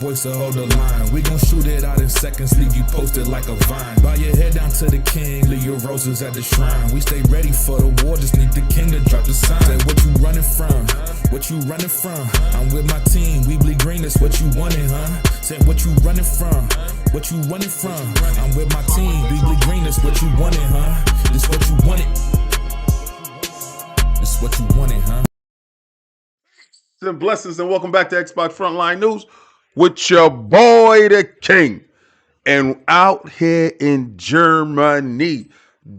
voice to hold the line. We gon' shoot it out in seconds, leave you posted like a vine. Bow your head down to the king, leave your roses at the shrine. We stay ready for the war, just need the king to drop the sign. Say what you running from, what you running from? I'm with my team, we bleed green, that's what you wanted, huh? Say what you running from, what you running from? I'm with my team, we bleed green, that's what you wanted, huh? This what you wanted. That's what you wanted, huh? And blessings, and welcome back to Xbox Frontline News with your boy the King, and out here in Germany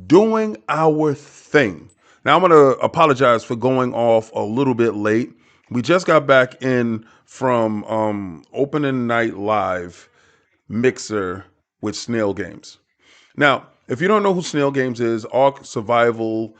doing our thing. Now I'm gonna apologize for going off a little bit late. We just got back in from opening night live mixer with Snail Games. Now, if you don't know who Snail Games is, Ark Survival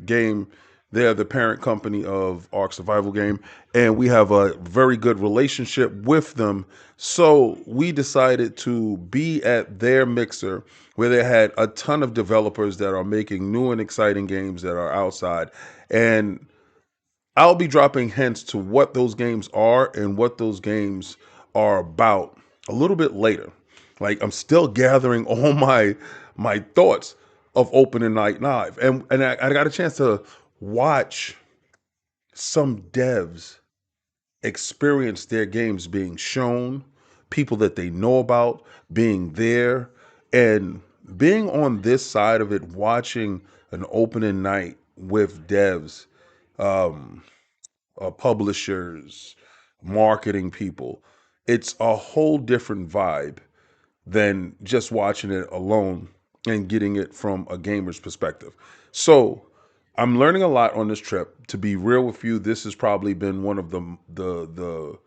game. They're the parent company of Ark Survival Game, and we have a very good relationship with them. So we decided to be at their mixer where they had a ton of developers that are making new and exciting games that are outside. And I'll be dropping hints to what those games are and what those games are about a little bit later. Like, I'm still gathering all my thoughts of opening night live, and I got a chance to watch some devs experience their games being shown, people that they know about being there, and being on this side of it, watching an opening night with devs, publishers, marketing people. It's a whole different vibe than just watching it alone and getting it from a gamer's perspective. So I'm learning a lot on this trip. To be real with you, this has probably been one of the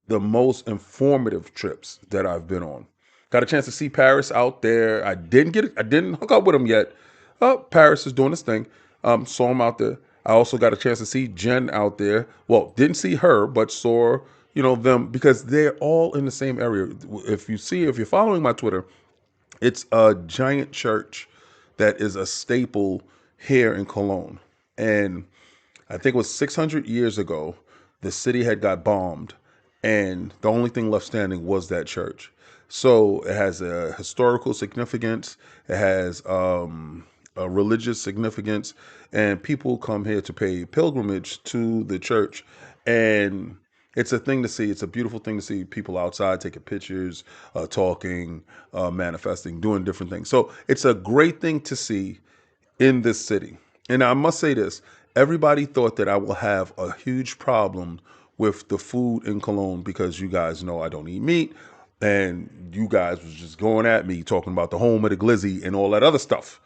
most informative trips that I've been on. Got a chance to see Paris out there. I didn't hook up with him yet. Paris is doing his thing. Saw him out there. I also got a chance to see Jen out there. Well, didn't see her, but saw them because they're all in the same area. If you're following my Twitter, it's a giant church that is a staple here in Cologne. And I think it was 600 years ago, the city had got bombed, and the only thing left standing was that church. So it has a historical significance. It has a religious significance, and people come here to pay pilgrimage to the church. And it's a thing to see. It's a beautiful thing to see people outside taking pictures, talking, manifesting, doing different things. So it's a great thing to see in this city. And I must say this, everybody thought that I will have a huge problem with the food in Cologne because you guys know I don't eat meat, and you guys was just going at me talking about the home of the glizzy and all that other stuff.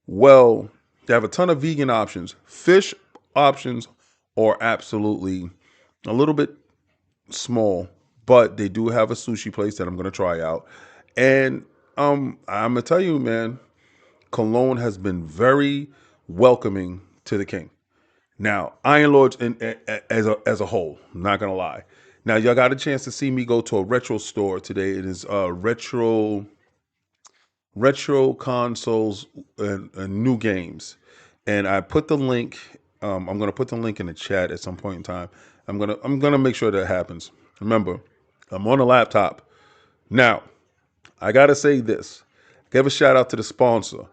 Well, they have a ton of vegan options. Fish options are absolutely a little bit small, but they do have a sushi place that I'm going to try out. And I'm going to tell you, man, Cologne has been very welcoming to the king. Now, Iron Lords as a whole, I'm not going to lie. Now, y'all got a chance to see me go to a retro store today. It is retro consoles and new games. And I put the link, I'm going to put the link in the chat at some point in time. I'm going to make sure that happens. Remember, I'm on a laptop. Now, I got to say this. Give a shout out to the sponsor,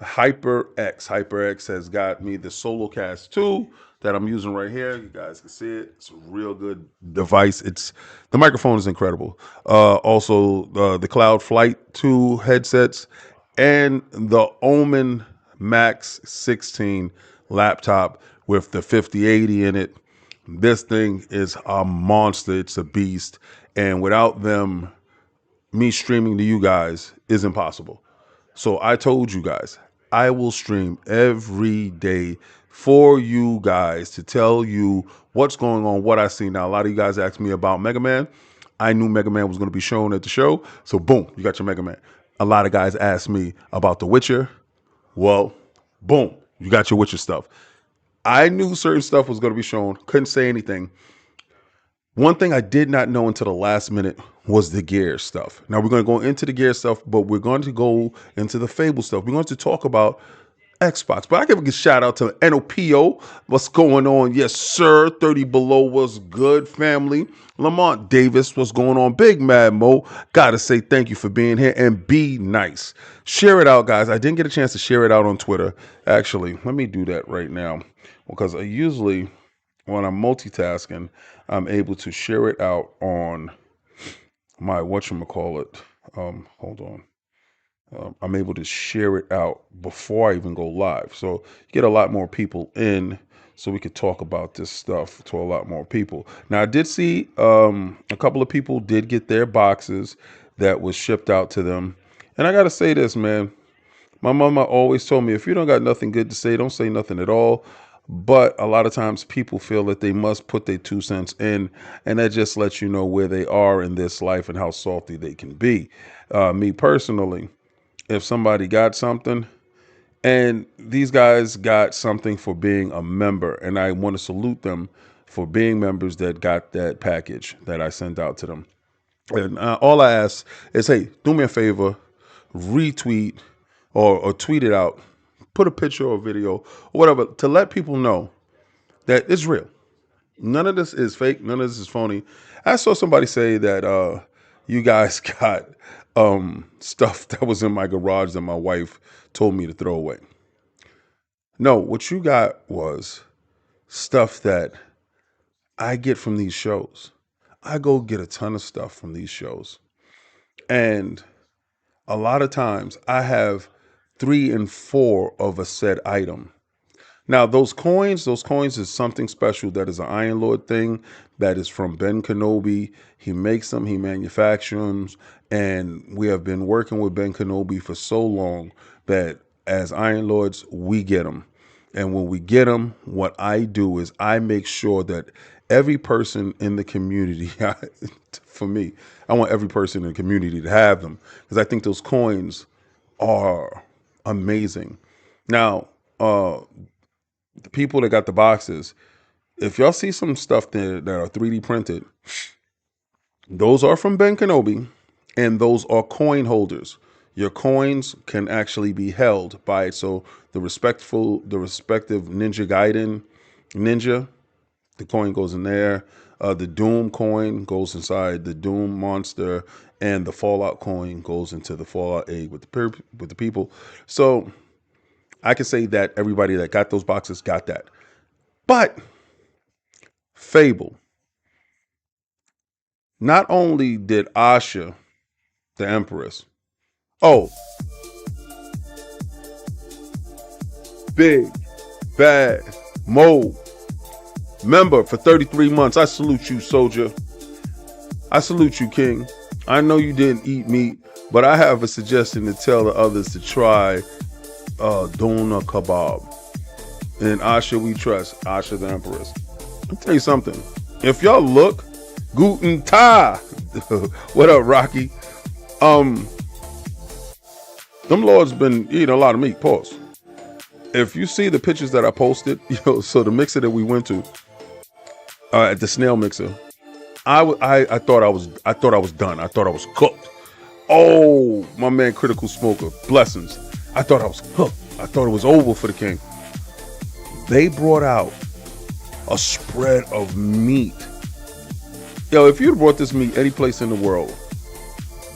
HyperX. HyperX has got me the SoloCast 2 that I'm using right here. You guys can see it. It's a real good device. The microphone is incredible. Also, the Cloud Flight 2 headsets and the Omen Max 16 laptop with the 5080 in it. This thing is a monster. It's a beast. And without them, me streaming to you guys is impossible. So I told you guys, I will stream every day for you guys to tell you what's going on, what I see. Now, a lot of you guys asked me about Mega Man. I knew Mega Man was going to be shown at the show. So boom, you got your Mega Man. A lot of guys asked me about The Witcher. Well, boom, you got your Witcher stuff. I knew certain stuff was going to be shown. Couldn't say anything. One thing I did not know until the last minute was the Gear stuff. Now we're going to go into the Gear stuff, but we're going to go into the Fable stuff. We're going to talk about Xbox. But I give a shout out to NOPO. What's going on? Yes, sir. 30 Below was good, family. Lamont Davis, what's going on? Big Mad Mo. Gotta say thank you for being here and be nice. Share it out, guys. I didn't get a chance to share it out on Twitter. Actually, let me do that right now because I usually, when I'm multitasking, I'm able to share it out on my whatchamacallit. Hold on. I'm able to share it out before I even go live. So get a lot more people in so we could talk about this stuff to a lot more people. Now, I did see a couple of people did get their boxes that was shipped out to them. And I got to say this, man. My mama always told me, if you don't got nothing good to say, don't say nothing at all. But a lot of times people feel that they must put their 2 cents in, and that just lets you know where they are in this life and how salty they can be. Me personally, if somebody got something, and these guys got something for being a member, and I want to salute them for being members that got that package that I sent out to them. And all I ask is, hey, do me a favor, retweet or tweet it out, put a picture or video or whatever to let people know that it's real. None of this is fake. None of this is phony. I saw somebody say that you guys got stuff that was in my garage that my wife told me to throw away. No, what you got was stuff that I get from these shows. I go get a ton of stuff from these shows. And a lot of times I have 3 and 4 of a said item. Now, those coins is something special. That is an Iron Lord thing. That is from Ben Kenobi. He makes them, he manufactures them. And we have been working with Ben Kenobi for so long that as Iron Lords, we get them. And when we get them, what I do is I make sure that every person in the community, for me, I want every person in the community to have them because I think those coins are amazing. Now, the people that got the boxes, if y'all see some stuff there that are 3D printed, those are from Ben Kenobi, and those are coin holders. Your coins can actually be held by it. So the respective Ninja Gaiden ninja, the coin goes in there. The Doom coin goes inside the Doom monster, and the Fallout coin goes into the Fallout egg with the people. So I can say that everybody that got those boxes got that. But Fable, not only did Asha, the Empress, Big Bad Mo, member for 33 months. I salute you, soldier. I salute you, King. I know you didn't eat meat, but I have a suggestion to tell the others to try doner kebab. And Asha we trust, Asha the Empress. I'll tell you something. If y'all look, Guten Tag. What up, Rocky? Them lords been eating a lot of meat. Pause. If you see the pictures that I posted, so the mixer that we went to at the snail mixer, I thought I was done. I thought I was cooked. Oh, my man, Critical Smoker, blessings. I thought I was cooked. I thought it was over for the king. They brought out a spread of meat. Yo, if you'd brought this meat any place in the world,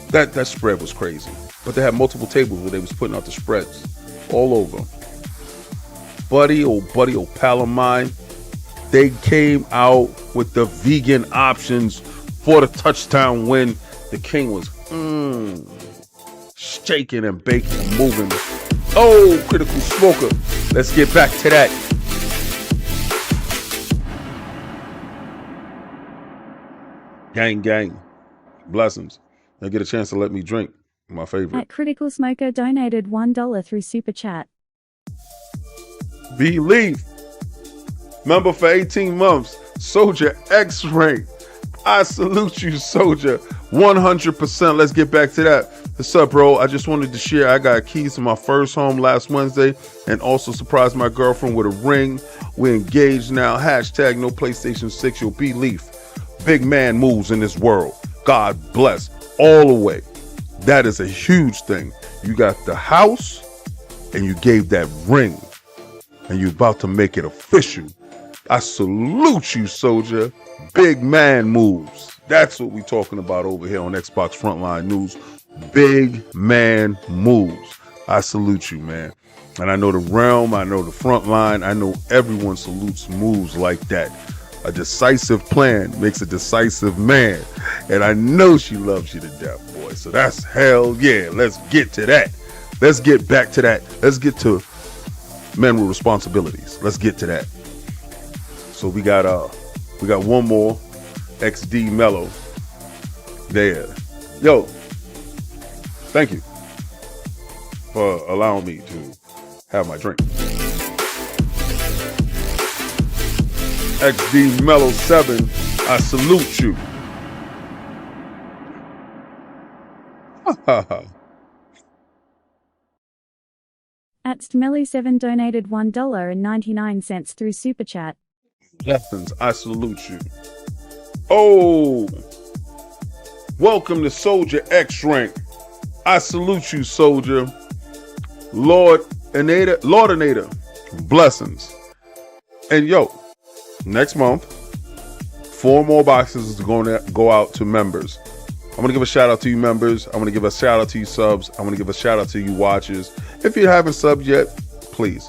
that spread was crazy. But they had multiple tables where they was putting out the spreads all over. Buddy, oh pal of mine, they came out with the vegan options for the touchdown win. The king was shaking and baking and moving. Oh, Critical Smoker. Let's get back to that. Gang. Blessings. Now get a chance to let me drink. My favorite. At Critical Smoker donated $1 through Super Chat. Believe. Member for 18 months. Soldier X rank. I salute you, Soldier. 100%. Let's get back to that. What's up, bro? I just wanted to share. I got keys to my first home last Wednesday and also surprised my girlfriend with a ring. We're engaged now. Hashtag no PlayStation 6. You'll be leaf. Big man moves in this world. God bless. All the way. That is a huge thing. You got the house. and you gave that ring, and you're about to make it official. I salute you, soldier. Big man moves. That's what we talking about over here on Xbox Frontline News. Big man moves. I salute you, man. And I know the realm, I know the front line, I know everyone salutes moves like that. A decisive plan makes a decisive man. And I know she loves you to death, boy. So that's hell yeah. Let's get to that. Let's get back to that. Let's get to men with responsibilities. Let's get to that. So we got one more XD Mellow there. Yo, thank you for allowing me to have my drink. XD Mellow 7, I salute you. At Stmelly7 donated $1.99 through Super Chat. Lessons, I salute you. Oh, welcome to Soldier X Rank. I salute you, soldier. Lord Anita, blessings. And yo, next month, 4 more boxes is going to go out to members. I'm going to give a shout out to you members. I'm going to give a shout out to you subs. I'm going to give a shout out to you watchers. If you haven't subbed yet, please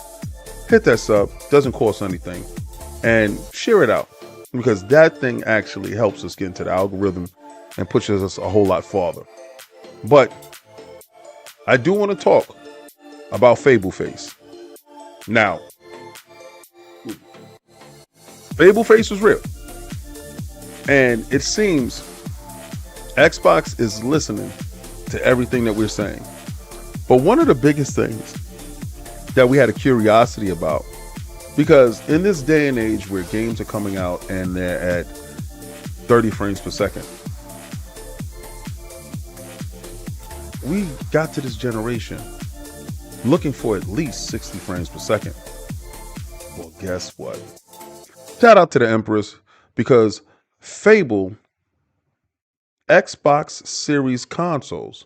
hit that sub. Doesn't cost anything. And share it out, because that thing actually helps us get into the algorithm and pushes us a whole lot farther. But I do want to talk about Fable Face. Now, Fable Face was real. And it seems Xbox is listening to everything that we're saying. But one of the biggest things that we had a curiosity about, because in this day and age where games are coming out and they're at 30 frames per second, we got to this generation looking for at least 60 frames per second. Well, guess what? Shout out to the Empress, because Fable Xbox Series consoles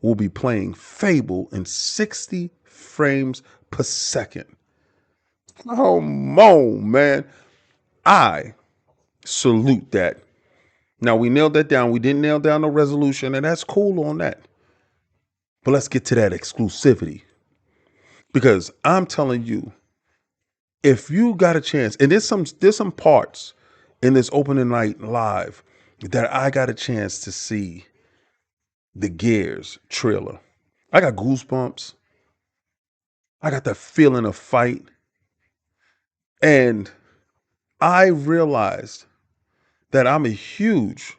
will be playing Fable in 60 frames per second. Come on, man. I salute that. Now, we nailed that down. We didn't nail down the resolution, and that's cool on that. But let's get to that exclusivity. Because I'm telling you, if you got a chance, and there's some parts in this opening night live that I got a chance to see the Gears trailer. I got goosebumps. I got that feeling of fight. And I realized that I'm a huge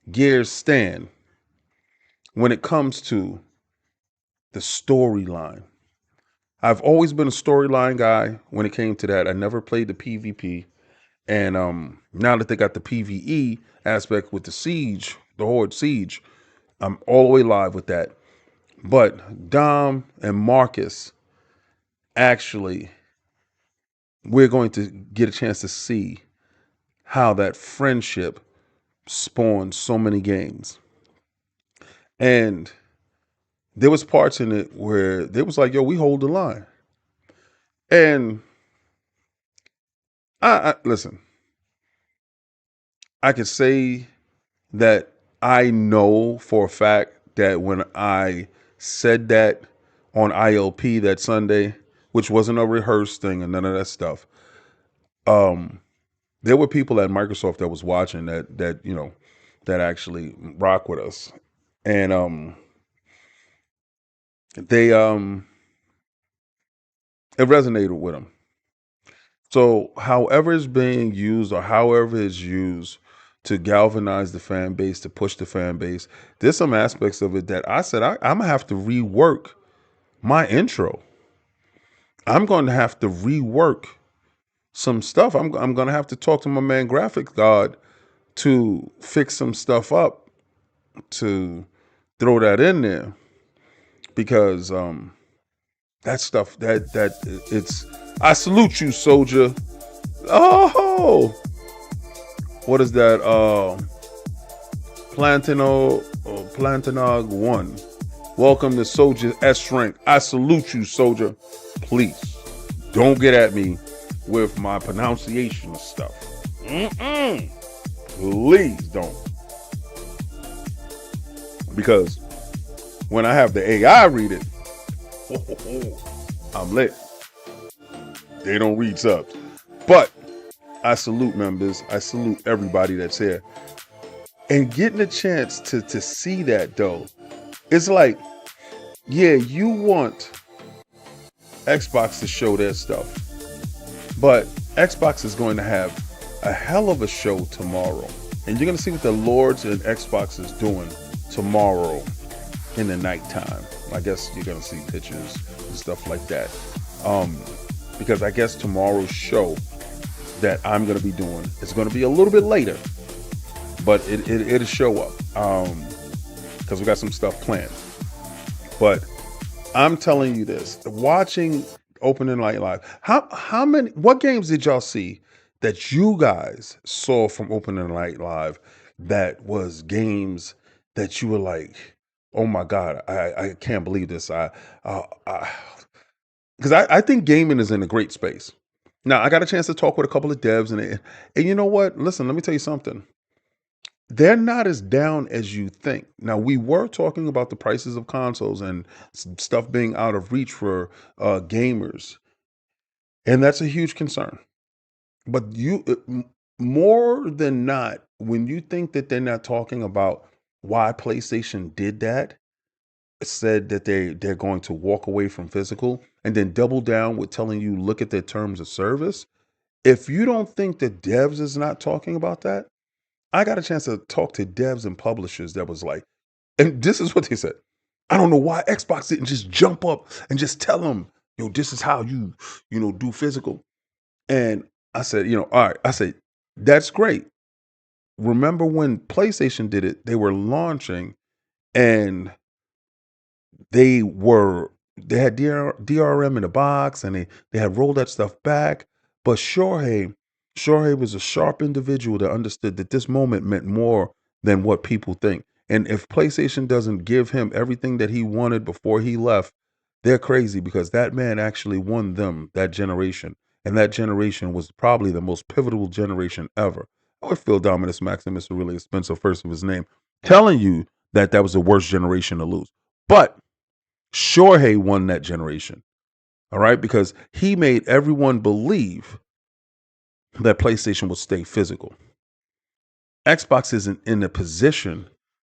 Gears stan when it comes to the storyline. I've always been a storyline guy when it came to that. I never played the PvP. And now that they got the PvE aspect with the Siege, the Horde Siege, I'm all the way live with that. But Dom and Marcus, actually, we're going to get a chance to see how that friendship spawned so many games. And there was parts in it where they was like, yo, we hold the line. And I listen, I could say that I know for a fact that when I said that on ILP that Sunday, which wasn't a rehearsed thing and none of that stuff, there were people at Microsoft that was watching that actually rock with us. And it resonated with them. So however it's being used or however it's used to galvanize the fan base, to push the fan base, there's some aspects of it that I said I'm going to have to rework my intro. I'm going to have to rework some stuff. I'm going to have to talk to my man Graphics God to fix some stuff up, to throw that in there, because that stuff that it's. I salute you, soldier. Oh, what is that? Plantanog 1 Welcome to Soldier S rank. I salute you, Soldier. Please don't get at me with my pronunciation of stuff. Please don't. Because when I have the AI read it, I'm lit. They don't read subs. But I salute members. I salute everybody that's here. And getting a chance to see that, though, it's like, yeah, you want Xbox to show their stuff. But Xbox is going to have a hell of a show tomorrow. And you're going to see what the Lords and Xbox is doing tomorrow in the nighttime. I guess you're going to see pictures and stuff like that. Because I guess tomorrow's show that I'm going to be doing is going to be a little bit later. But it'll show up. Because we got some stuff planned. But I'm telling you this. Watching Opening Night Live. What games did y'all see that you guys saw from Opening Night Live that was games that you were like, oh my God, I can't believe this. Because I think gaming is in a great space. Now, I got a chance to talk with a couple of devs, and you know what? Listen, let me tell you something. They're not as down as you think. Now, we were talking about the prices of consoles and stuff being out of reach for gamers. And that's a huge concern. But more than not, when you think that they're not talking about why PlayStation did that, said that they're going to walk away from physical and then double down with telling you, look at their terms of service. If you don't think that devs is not talking about that, I got a chance to talk to devs and publishers that was like, and this is what they said. I don't know why Xbox didn't just jump up and just tell them, this is how you do physical. And I said, all right. I said, that's great. Remember when PlayStation did it, they were launching and they had DRM in the box and they had rolled that stuff back. But Shohei was a sharp individual that understood that this moment meant more than what people think. And if PlayStation doesn't give him everything that he wanted before he left, they're crazy, because that man actually won them that generation. And that generation was probably the most pivotal generation ever. I would feel Dominus Maximus Aurelius Spencer, first of his name, telling you that was the worst generation to lose. But Shohei won that generation. All right, because he made everyone believe that PlayStation will stay physical. Xbox isn't in a position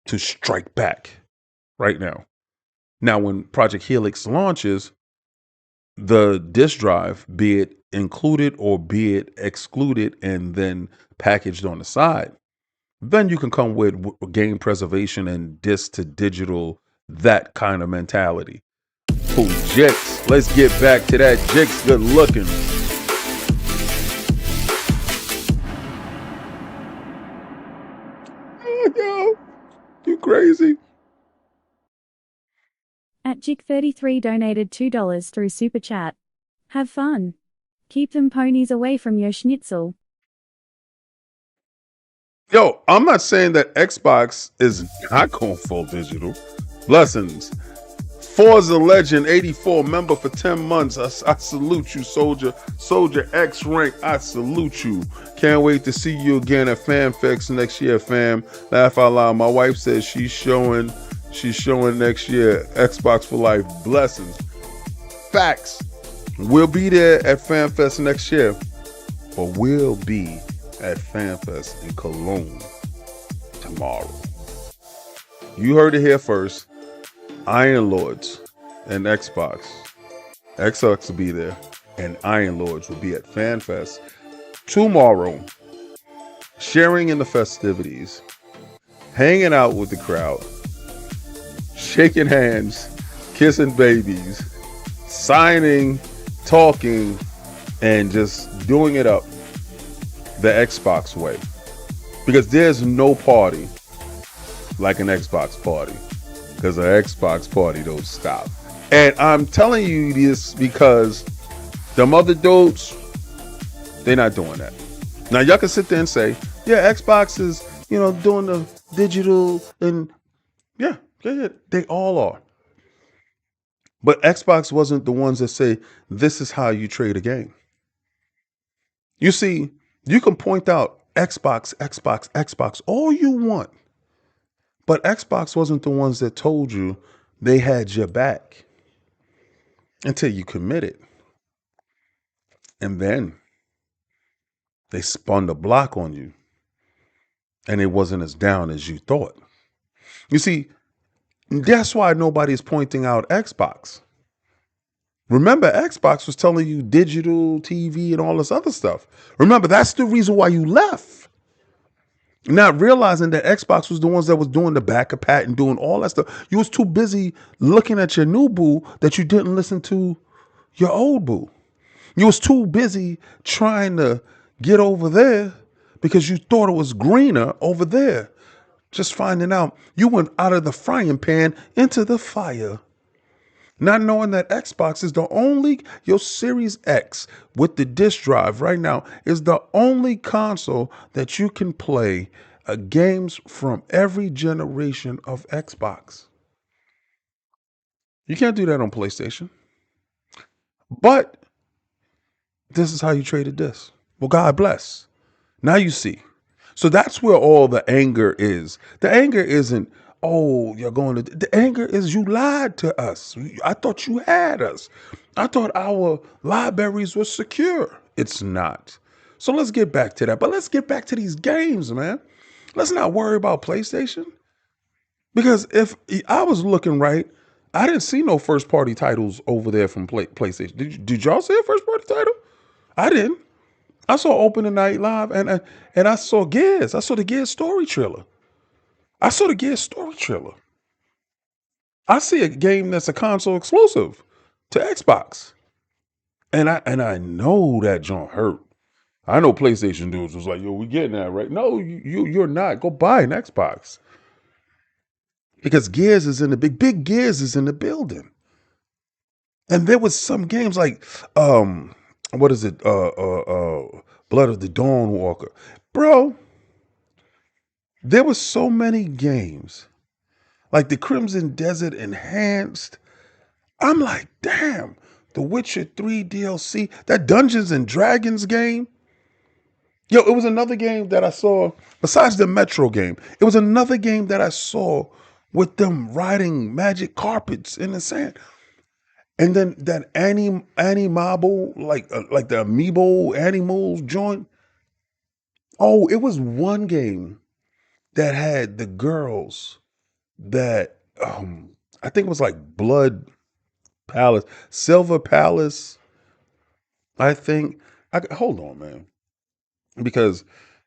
to strike back right now. Now, when Project Helix launches, the disk drive, be it included or be it excluded and then packaged on the side, then you can come with game preservation and disk to digital, that kind of mentality. Oh, Jix, let's get back to that. Jix, good looking. Yo, you crazy. At Jik33 donated $2 through Super Chat. Have fun. Keep them ponies away from your schnitzel. Yo, I'm not saying that Xbox is not going full digital. Blessings. Forza Legend 84 member for 10 months. I salute you, Soldier. Soldier X rank, I salute you. Can't wait to see you again at FanFest next year, fam. Laugh out loud. My wife says she's showing next year. Xbox for life. Blessings. Facts. We'll be there at FanFest next year. Or we'll be at FanFest in Cologne tomorrow. You heard it here first. Iron Lords and Xbox will be there, and Iron Lords will be at FanFest tomorrow, sharing in the festivities, hanging out with the crowd, shaking hands, kissing babies, signing, talking, and just doing it up the Xbox way. Because there's no party like an Xbox party. Because an Xbox party don't stop. And I'm telling you this because them other dudes, they're not doing that. Now, y'all can sit there and say, yeah, Xbox is, doing the digital, and yeah, they all are. But Xbox wasn't the ones that say, this is how you trade a game. You see, you can point out Xbox all you want. But Xbox wasn't the ones that told you they had your back until you committed. And then they spun the block on you. And it wasn't as down as you thought. You see, that's why nobody's pointing out Xbox. Remember, Xbox was telling you digital TV and all this other stuff. Remember, that's the reason why you left. Not realizing that Xbox was the ones that was doing the back of pat and doing all that stuff. You was too busy looking at your new boo that you didn't listen to your old boo. You was too busy trying to get over there because you thought it was greener over there. Just finding out you went out of the frying pan into the fire. Not knowing that Xbox is the only, your Series X with the disc drive right now is the only console that you can play games from every generation of Xbox. You can't do that on PlayStation. But this is how you trade a disc. Well, God bless. Now you see. So that's where all the anger is. The anger isn't, oh, you're going to. The anger is you lied to us. I thought you had us. I thought our libraries were secure. It's not. So let's get back to that. But let's get back to these games, man. Let's not worry about PlayStation. Because if I was looking right, I didn't see no first party titles over there from PlayStation. Did y'all see a first party title? I didn't. I saw Opening Night Live and I saw Gears. I saw the Gears story trailer. I see a game that's a console exclusive to Xbox. And I know that John hurt. I know PlayStation dudes was like, yo, we getting that, right? No, you're not. Go buy an Xbox. Because Gears is in the big Gears is in the building. And there was some games like what is it? Blood of the Dawn Walker. Bro, there were so many games. Like the Crimson Desert Enhanced. I'm like, damn, the Witcher 3 DLC, that Dungeons and Dragons game. Yo, it was another game that I saw, besides the Metro game, it was another game that I saw with them riding magic carpets in the sand. And then that Animable, like the Amiibo Animals joint. Oh, it was one game that had the girls that I think it was like Blood Palace, Silver Palace. I think. Hold on, man, because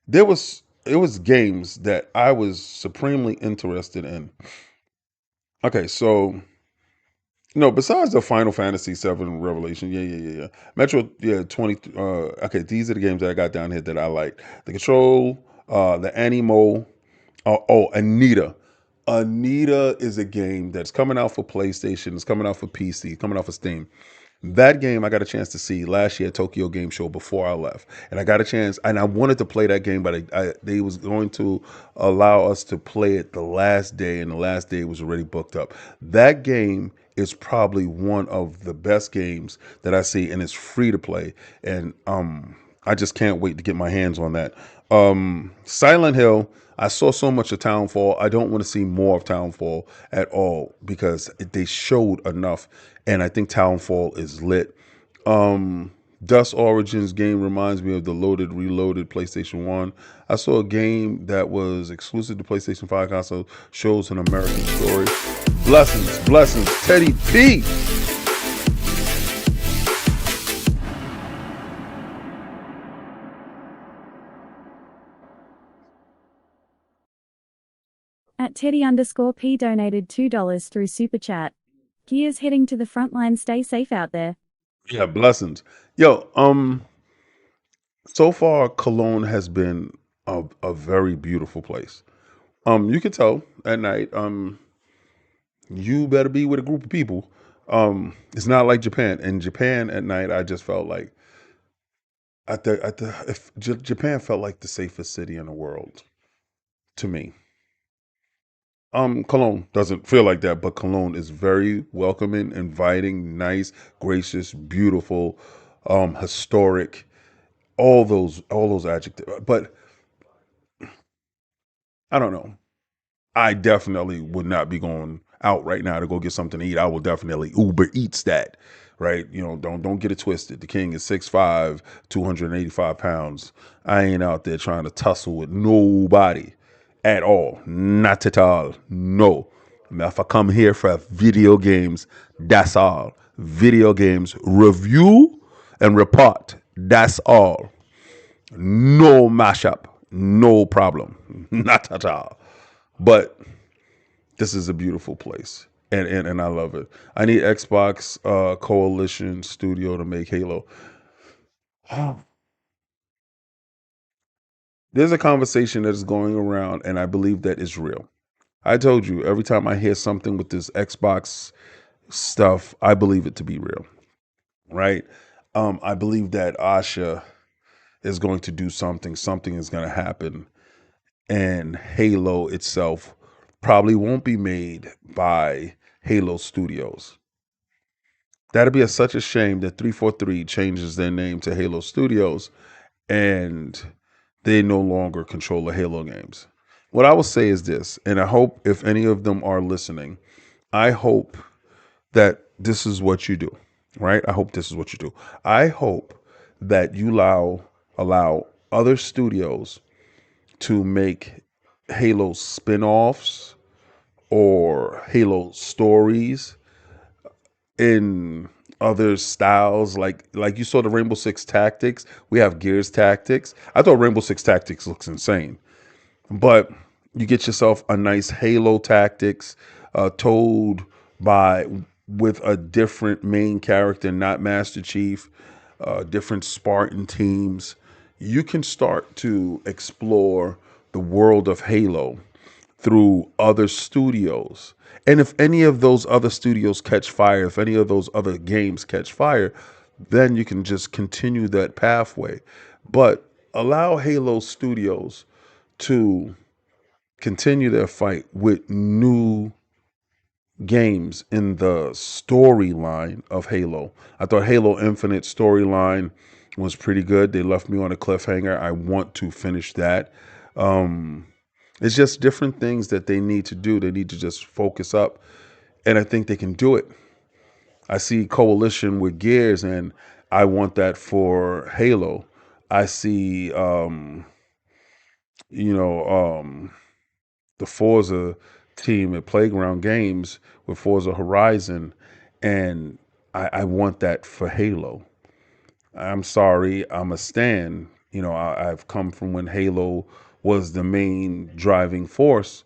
it was games that I was supremely interested in. Okay, so no, besides the Final Fantasy VII Revelation, yeah. Metro, yeah, 20. Okay, these are the games that I got down here that I like. The Control, the Animo. Anita. Anita is a game that's coming out for PlayStation. It's coming out for PC. Coming out for Steam. That game I got a chance to see last year at Tokyo Game Show before I left, and I got a chance, and I wanted to play that game, but they was going to allow us to play it the last day, and the last day was already booked up. That game is probably one of the best games that I see, and it's free to play, and I just can't wait to get my hands on that. Silent Hill. I saw so much of Townfall. I don't want to see more of Townfall at all because they showed enough, and I think Townfall is lit. Dust Origins game reminds me of the Loaded Reloaded PlayStation 1. I saw a game that was exclusive to PlayStation 5 console, shows an American story. Blessings, Teddy P. At Teddy_P donated $2 through Super Chat. Gears heading to the front line. Stay safe out there. Yeah, blessings. Yo, so far Cologne has been a very beautiful place. You can tell at night, you better be with a group of people. It's not like Japan. In Japan at night, I just felt like Japan felt like the safest city in the world to me. Cologne doesn't feel like that, but Cologne is very welcoming, inviting, nice, gracious, beautiful, historic, all those adjectives. But I don't know. I definitely would not be going out right now to go get something to eat. I will definitely Uber Eats that, right? Don't get it twisted. The king is 6'5", 285 pounds. I ain't out there trying to tussle with nobody at all. Not at all. No. If I come here for video games, that's all. Video games review and report. That's all. No mashup. No problem. Not at all. But this is a beautiful place. And I love it. I need Xbox Coalition Studio to make Halo. There's a conversation that is going around, and I believe that is real. I told you, every time I hear something with this Xbox stuff, I believe it to be real, right? I believe that Asha is going to do something. Something is going to happen, and Halo itself probably won't be made by Halo Studios. That'd be such a shame that 343 changes their name to Halo Studios and they no longer control the Halo games. What I will say is this, and I hope if any of them are listening, I hope that this is what you do, right? I hope this is what you do. I hope that you allow other studios to make Halo spin-offs or Halo stories in other styles, like you saw the Rainbow Six Tactics. We have Gears Tactics. I thought Rainbow Six Tactics looks insane, but you get yourself a nice Halo Tactics, told by with a different main character, not Master Chief, different Spartan teams. You can start to explore the world of Halo through other studios. And if any of those other studios catch fire, if any of those other games catch fire, then you can just continue that pathway. But allow Halo Studios to continue their fight with new games in the storyline of Halo. I thought Halo Infinite storyline was pretty good. They left me on a cliffhanger. I want to finish that. It's just different things that they need to do. They need to just focus up, and I think they can do it. I see Coalition with Gears, and I want that for Halo. I see, you know, the Forza team at Playground Games with Forza Horizon, and I want that for Halo. I'm sorry, I'm a stan. I've come from when Halo was the main driving force.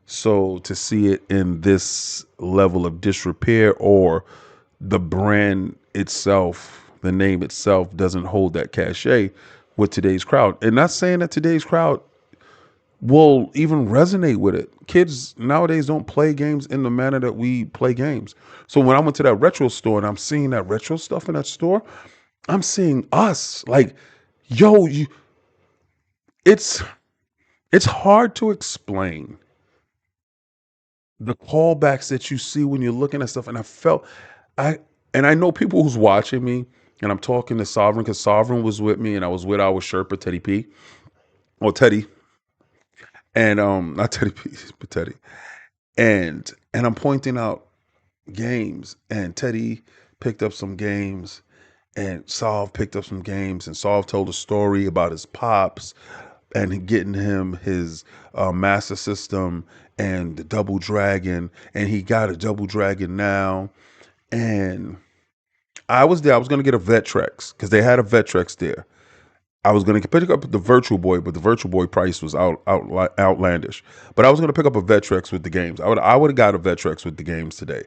So to see it in this level of disrepair, or the brand itself, the name itself doesn't hold that cachet with today's crowd. And not saying that today's crowd will even resonate with it. Kids nowadays don't play games in the manner that we play games. So when I went to that retro store and I'm seeing that retro stuff in that store, I'm seeing us like, yo, it's it's hard to explain the callbacks that you see when you're looking at stuff. And I and I know people who's watching me, and I'm talking to Sovereign because Sovereign was with me, and I was with our Sherpa Teddy P or Teddy, and not Teddy P, but Teddy, and I'm pointing out games, and Teddy picked up some games, and Solve picked up some games, and Solve told a story about his pops and getting him his Master System and the Double Dragon, and he got a Double Dragon now. And I was there. I was going to get a Vectrex because they had a Vectrex there. I was going to pick up the Virtual Boy, but the Virtual Boy price was outlandish. But I was going to pick up a Vectrex with the games. I would have got a Vectrex with the games today.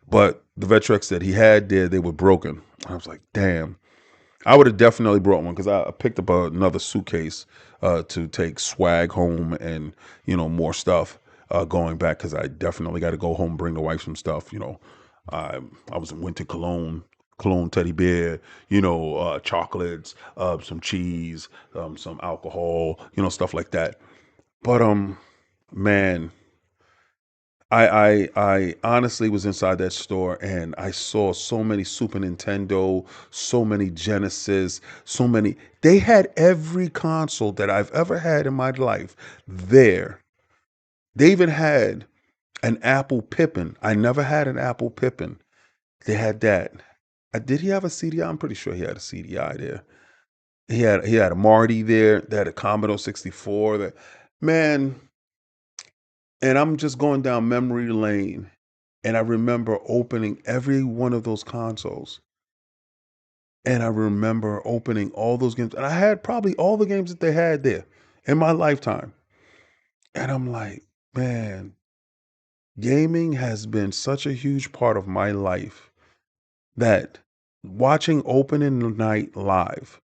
But the Vectrex that he had there, they were broken. I was like, damn. I would have definitely brought one because I picked up another suitcase to take swag home and, more stuff going back, because I definitely got to go home and bring the wife some stuff. Went to Cologne teddy bear, chocolates, some cheese, some alcohol, stuff like that. But man, I honestly was inside that store and I saw so many Super Nintendo, so many Genesis, so many. They had every console that I've ever had in my life there. They even had an Apple Pippin. I never had an Apple Pippin. They had that. Did he have a CDI? I'm pretty sure he had a CDI there. He had a Marty there. They had a Commodore 64. That man, and I'm just going down memory lane, and I remember opening every one of those consoles, and I remember opening all those games, and I had probably all the games that they had there in my lifetime. And I'm like, man, gaming has been such a huge part of my life that watching opening night live,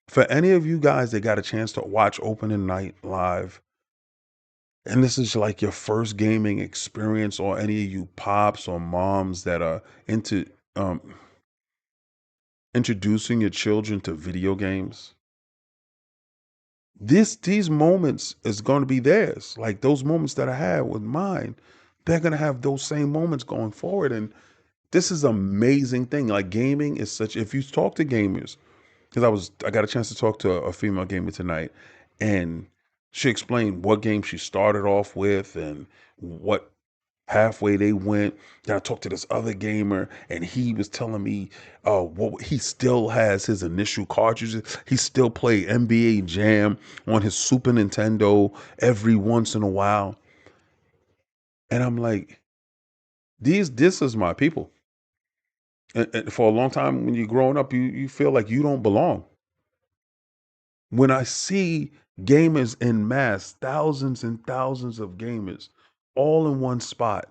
for any of you guys that got a chance to watch opening night live, and this is like your first gaming experience, or any of you pops or moms that are into um, introducing your children to video games, these moments is going to be theirs. Like those moments that I had with mine, they're going to have those same moments going forward. And this is an amazing thing. Like gaming is such, if you talk to gamers, because I got a chance to talk to a female gamer tonight, and she explained what game she started off with and what halfway they went. Then I talked to this other gamer, and he was telling me what he still has his initial cartridges. He still play NBA Jam on his Super Nintendo every once in a while. And I'm like, this is my people. And for a long time, when you're growing up, you feel like you don't belong. When I see gamers in mass, thousands and thousands of gamers all in one spot,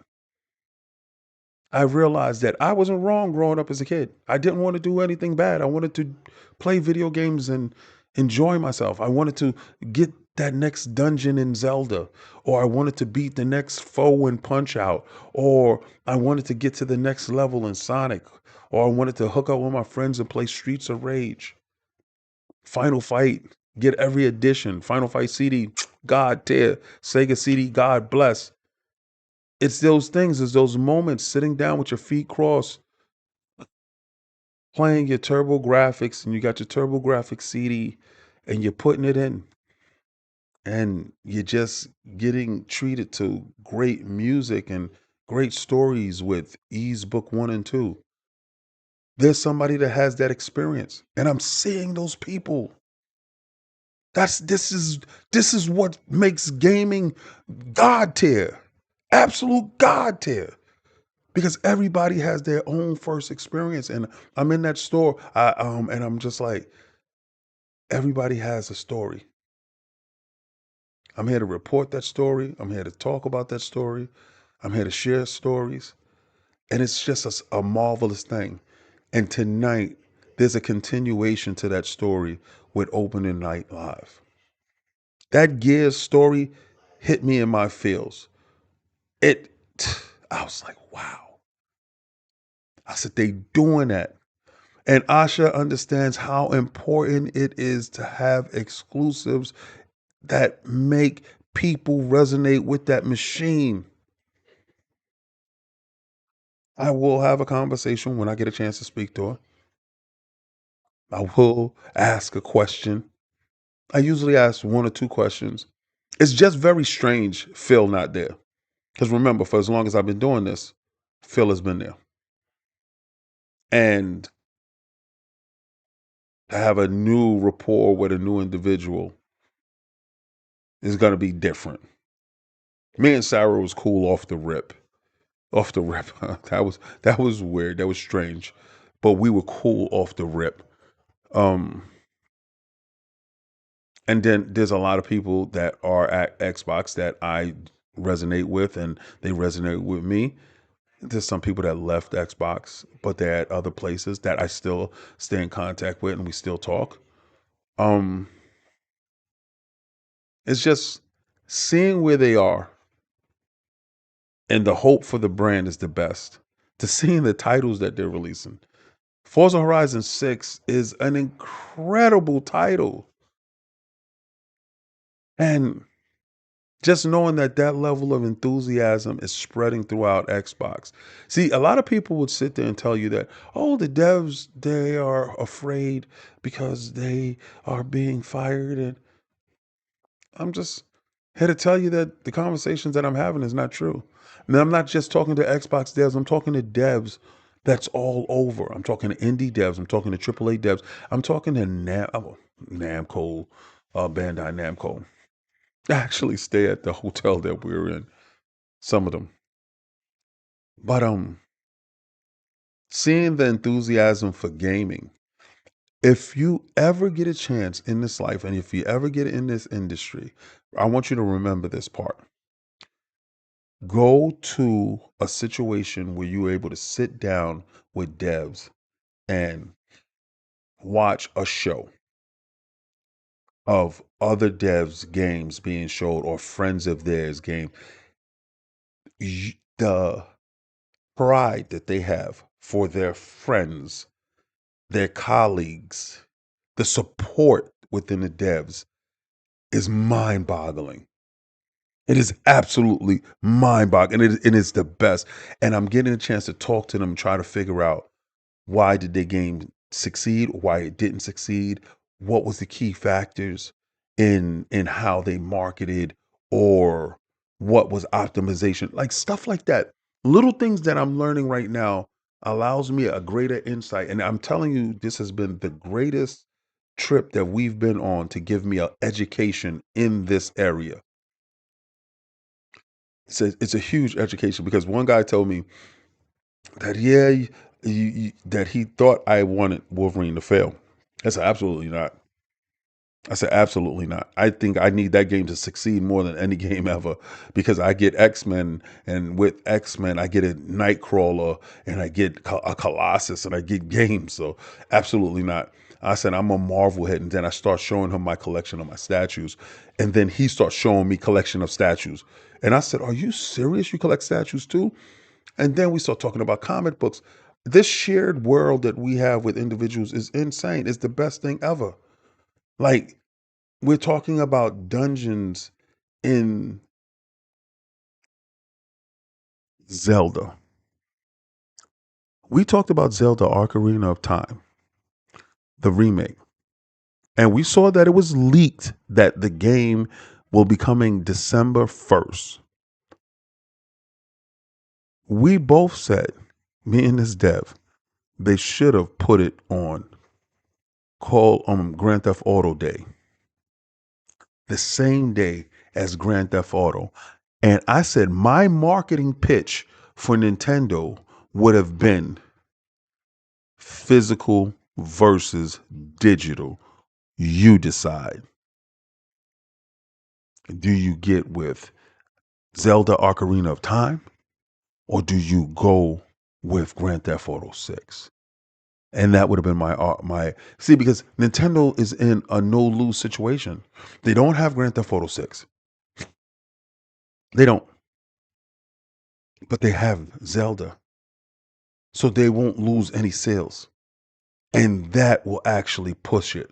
I realized that I wasn't wrong growing up as a kid. I didn't want to do anything bad. I wanted to play video games and enjoy myself. I wanted to get that next dungeon in Zelda, or I wanted to beat the next foe in Punch Out, or I wanted to get to the next level in Sonic, or I wanted to hook up with my friends and play Streets of Rage, Final Fight, get every edition, Final Fight CD, God tier, Sega CD, God bless. It's those things, it's those moments sitting down with your feet crossed, playing your Turbo Graphics, and you got your Turbo Graphics CD, and you're putting it in, and you're just getting treated to great music and great stories with Ease Book 1 and 2. There's somebody that has that experience, and I'm seeing those people. This is what makes gaming God tier, absolute God tier, because everybody has their own first experience. And I'm in that store, and I'm just like, everybody has a story. I'm here to report that story. I'm here to talk about that story. I'm here to share stories, and it's just a marvelous thing. And tonight, there's a continuation to that story with Opening Night Live. That Gears story hit me in my feels. It, I was like, wow. I said, they doing that. And Asha understands how important it is to have exclusives that make people resonate with that machine. I will have a conversation when I get a chance to speak to her. I will ask a question. I usually ask one or two questions. It's just very strange Phil not there. Because remember, for as long as I've been doing this, Phil has been there. And to have a new rapport with a new individual is going to be different. Me and Sarah was cool off the rip. Off the rip. that was weird. That was strange. But we were cool off the rip. And then there's a lot of people that are at Xbox that I resonate with, and they resonate with me. There's some people that left Xbox, but they're at other places that I still stay in contact with, and we still talk. Um, it's just seeing where they are, and the hope for the brand is the best. To seeing the titles that they're releasing. Forza Horizon 6 is an incredible title. And Just knowing that that level of enthusiasm is spreading throughout Xbox. See, a lot of people would sit there and tell you that, oh, the devs, they are afraid because they are being fired. And I'm just here to tell you that the conversations that I'm having is not true. And I'm not just talking to Xbox devs, I'm talking to devs that's all over. I'm talking to indie devs, I'm talking to AAA devs, I'm talking to Namco, Bandai Namco. I actually stay at the hotel that we're in, some of them. But seeing the enthusiasm for gaming, if you ever get a chance in this life and if you ever get in this industry, I want you to remember this part. Go to a situation where you're able to sit down with devs and watch a show of other devs' games being showed or friends of theirs' game. The pride that they have for their friends, their colleagues, the support within the devs is mind boggling. It is absolutely mind boggling. It is the best. And I'm getting a chance to talk to them, try to figure out why did their game succeed, why it didn't succeed, what was the key factors in how they marketed, or what was optimization, like stuff like that. Little things that I'm learning right now allows me a greater insight. And I'm telling you, this has been the greatest trip that we've been on to give me an education in this area. It's a huge education because one guy told me that that he thought I wanted Wolverine to fail. I said absolutely not. I said absolutely not. I think I need that game to succeed more than any game ever because I get X-Men, and with X-Men I get a Nightcrawler and I get a Colossus and I get games. So absolutely not. I said I'm a Marvel head, and then I start showing him my collection of my statues, and then he starts showing me collection of statues. And I said, "Are you serious? You collect statues too?" And then we start talking about comic books. This shared world that we have with individuals is insane. It's the best thing ever. Like, we're talking about dungeons in Zelda. We talked about Zelda Ocarina of Time, the remake. And we saw that it was leaked that the game will be coming December 1st. We both said, me and this dev, they should have put it on call Grand Theft Auto Day, the same day as Grand Theft Auto. And I said my marketing pitch for Nintendo would have been physical versus digital. You decide. Do you get with Zelda Ocarina of Time or do you go with Grand Theft Auto 6? And that would have been my see, because Nintendo is in a no lose situation. They don't have Grand Theft Auto 6. They don't. But they have Zelda. So they won't lose any sales. And that will actually push it.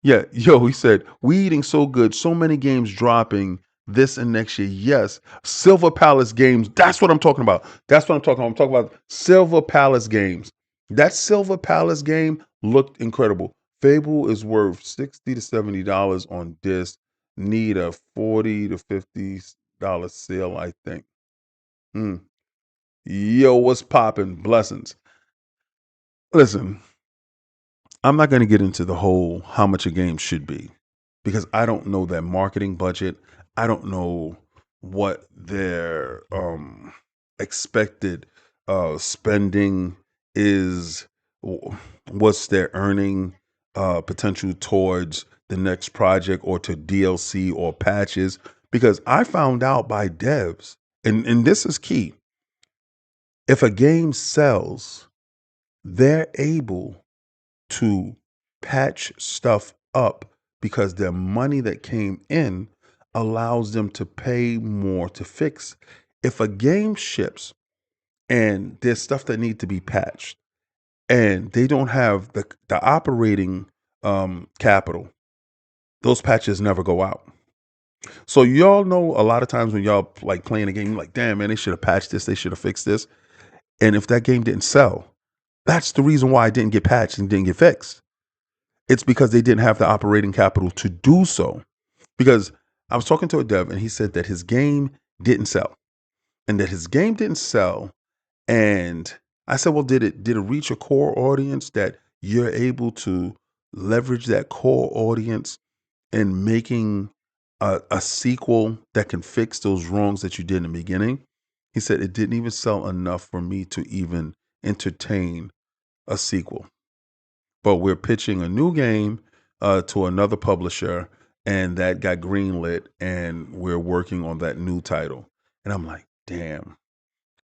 Yeah, yo, he said, we eating so good, so many games dropping this and next year. Yes, Silver Palace games. That's what I'm talking about. That's what I'm talking about. I'm talking about Silver Palace games. That Silver Palace game looked incredible. Fable is worth $60 to $70 on disc. Need a $40 to $50 sale, I think. Mm. Yo, what's popping? Blessings. Listen, I'm not going to get into the whole how much a game should be because I don't know their marketing budget. I don't know what their expected spending is, what's their earning potential towards the next project or to DLC or patches. Because I found out by devs, and this is key, if a game sells, they're able to patch stuff up because their money that came in allows them to pay more to fix. If a game ships and there's stuff that need to be patched and they don't have the operating capital, those patches never go out. So y'all know a lot of times when y'all like playing a game, you're like, damn man, they should have patched this, they should have fixed this. And if that game didn't sell, that's the reason why it didn't get patched and didn't get fixed. It's because they didn't have the operating capital to do so. Because I was talking to a dev and he said that his game didn't sell. And that his game didn't sell. And I said, well, did it reach a core audience that you're able to leverage that core audience in making a sequel that can fix those wrongs that you did in the beginning? He said it didn't even sell enough for me to even entertain a sequel. But we're pitching a new game to another publisher, and that got greenlit, and we're working on that new title. And I'm like, damn,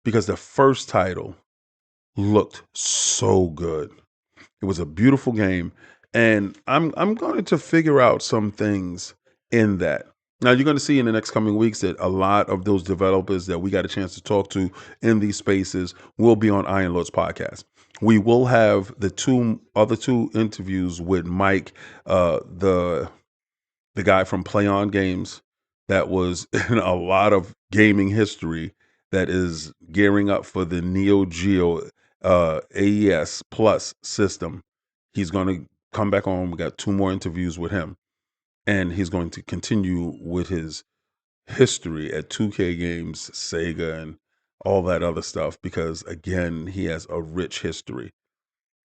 because the first title looked so good. It was a beautiful game, and I'm going to figure out some things in that. Now you're going to see in the next coming weeks that a lot of those developers that we got a chance to talk to in these spaces will be on Iron Lord's podcast. We will have the other two interviews with Mike, the guy from Play On Games that was in a lot of gaming history, that is gearing up for the Neo Geo AES Plus system. He's going to come back on. We got 2 more interviews with him, and he's going to continue with his history at 2K Games, Sega, and all that other stuff, because again, he has a rich history.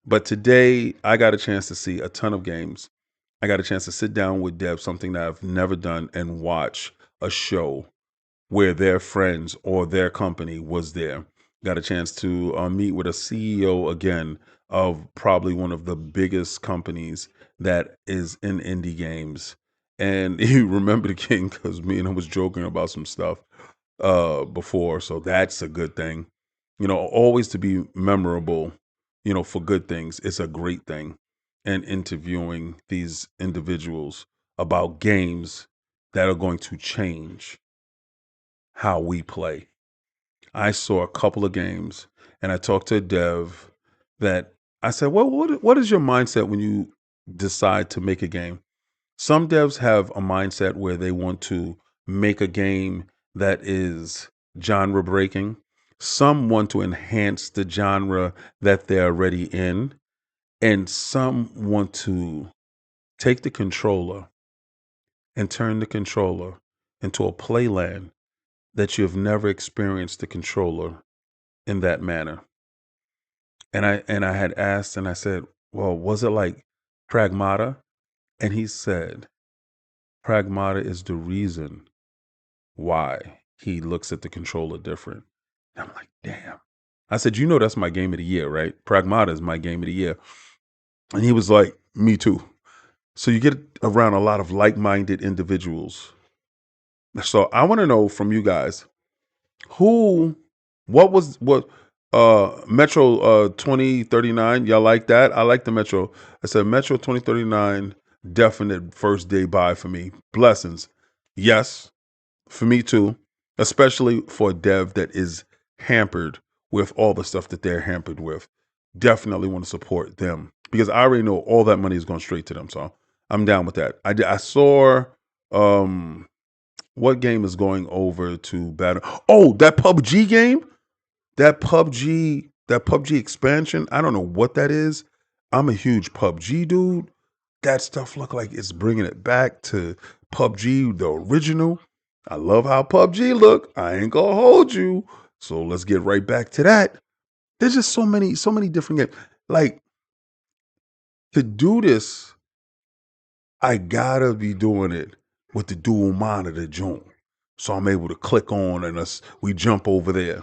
But today, I got a chance to see a ton of games. I got a chance to sit down with Dev, something that I've never done, and watch a show where their friends or their company was there. Got a chance to meet with a CEO again of probably one of the biggest companies that is in indie games. And he remembered again because me and him was joking about some stuff before. So that's a good thing. Always to be memorable, for good things. It's a great thing. And interviewing these individuals about games that are going to change how we play. I saw a couple of games, and I talked to a dev that I said, well, what is your mindset when you decide to make a game? Some devs have a mindset where they want to make a game that is genre breaking. Some want to enhance the genre that they're already in. And some want to take the controller and turn the controller into a playland that you have never experienced the controller in that manner. And I had asked, and I said, well, was it like Pragmata? And he said, Pragmata is the reason why he looks at the controller different. And I'm like, damn. I said, that's my game of the year, right? Pragmata is my game of the year. And he was like, me too. So you get around a lot of like-minded individuals. So I want to know from you guys, what Metro 2039, y'all like that? I like the Metro. I said Metro 2039, definite first day buy for me. Blessings. Yes, for me too, especially for a dev that is hampered with all the stuff that they're hampered with. Definitely want to support them because I already know all that money is going straight to them. So I'm down with that. I saw what game is going over to battle. Oh, that PUBG game, that PUBG expansion. I don't know what that is. I'm a huge PUBG dude. That stuff look like it's bringing it back to PUBG, the original. I love how PUBG look. I ain't gonna hold you. So let's get right back to that. There's just so many different games. Like, to do this, I gotta be doing it with the dual monitor joint. So I'm able to click on and we jump over there.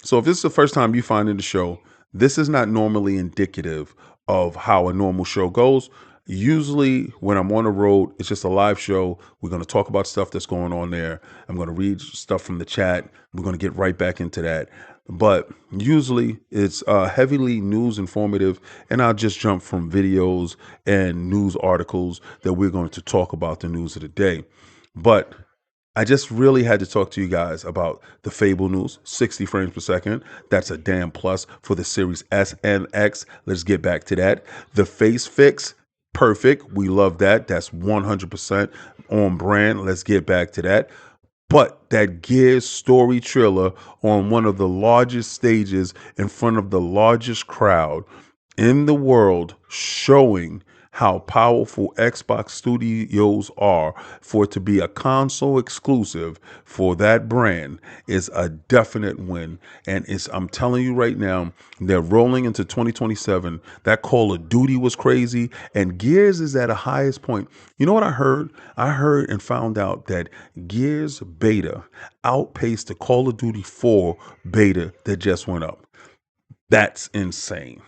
So if this is the first time you find in the show, this is not normally indicative of how a normal show goes. Usually when I'm on the road, it's just a live show. We're going to talk about stuff that's going on there. I'm going to read stuff from the chat. We're going to get right back into that. But usually it's heavily news informative, and I'll just jump from videos and news articles that we're going to talk about the news of the day. But I just really had to talk to you guys about the Fable news, 60 frames per second. That's a damn plus for the Series S and X. Let's get back to that. The face fix, perfect. We love that. That's 100%. on brand. Let's get back to that. But that Gears story trailer on one of the largest stages in front of the largest crowd in the world, showing how powerful Xbox Studios are for it to be a console exclusive for that brand is a definite win. And I'm telling you right now, they're rolling into 2027. That Call of Duty was crazy, and Gears is at a highest point. You know what I heard? I heard and found out that Gears beta outpaced the Call of Duty 4 beta that just went up. That's insane.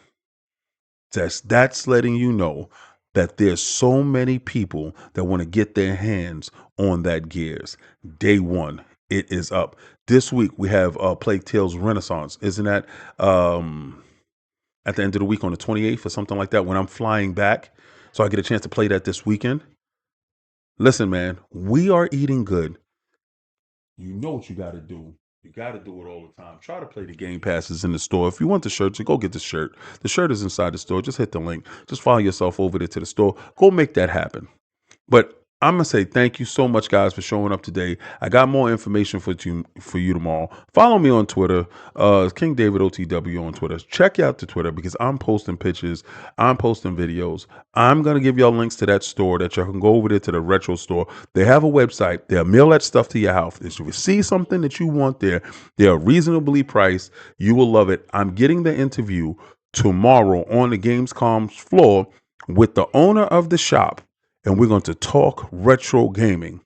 That's letting you know that there's so many people that want to get their hands on that Gears. Day one, it is up. This week we have Plague Tales Renaissance. Isn't that at the end of the week on the 28th or something like that when I'm flying back? So I get a chance to play that this weekend. Listen, man, we are eating good. You know what you got to do. You got to do it all the time. Try to play the Game Passes in the store. If you want the shirts, go get the shirt. The shirt is inside the store. Just hit the link. Just follow yourself over there to the store. Go make that happen. But I'm going to say thank you so much, guys, for showing up today. I got more information for you tomorrow. Follow me on Twitter, King David OTW on Twitter. Check out the Twitter because I'm posting pictures. I'm posting videos. I'm going to give y'all links to that store that y'all can go over there to the retro store. They have a website. They'll mail that stuff to your house. If you see something that you want there, they're reasonably priced. You will love it. I'm getting the interview tomorrow on the Gamescom floor with the owner of the shop. And we're going to talk retro gaming.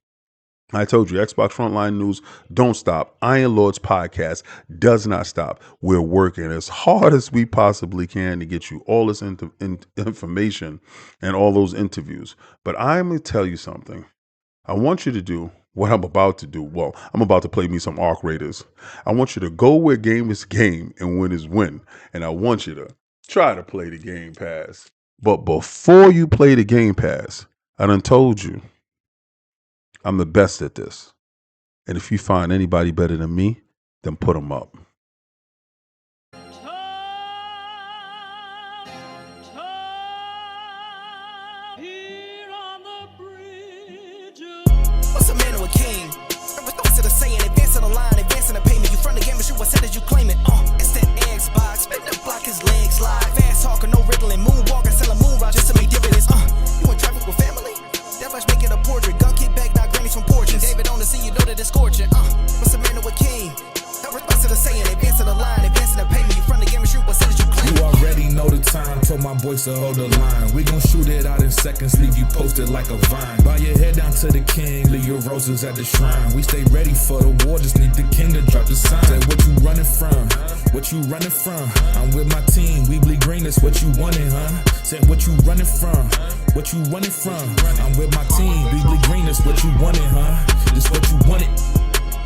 I told you, Xbox Frontline News don't stop. Iron Lords podcast does not stop. We're working as hard as we possibly can to get you all this information and all those interviews. But I'm going to tell you something. I want you to do what I'm about to do. Well, I'm about to play me some Arc Raiders. I want you to go where game is game and win is win. And I want you to try to play the Game Pass. But before you play the Game Pass, I done told you, I'm the best at this. And if you find anybody better than me, then put them up. What's a man or a king? What's it saying? Advancing the line, advancing the payment. You front the game, but you what said as you claim it. It's that Xbox, spin the block, his legs slide. Fast talker, no riddling, moonwalking, selling moon rock just to make dividends. You in traffic with family? That much make it a portrait. Gun kick back, not grannies from porches. David on the scene, you know that it's scorching. What's a man or a king? What's it saying? Advancing the line, advancing the payment. You front the game, but you what said as you claim it. You already know the time, told my boys to hold the line. We gon' shoot it out in seconds, leave you posted like a vine. Bow your head down to the king, leave your roses at the shrine. We stay ready for the war, just need the king to drop the sign. Say what you running from, what you running from. I'm with my team, we bleed green, that's what you wanted, huh? Say what you running from, what you running from. I'm with my team, we bleed green, that's what you wanted, huh? That's what you wanted.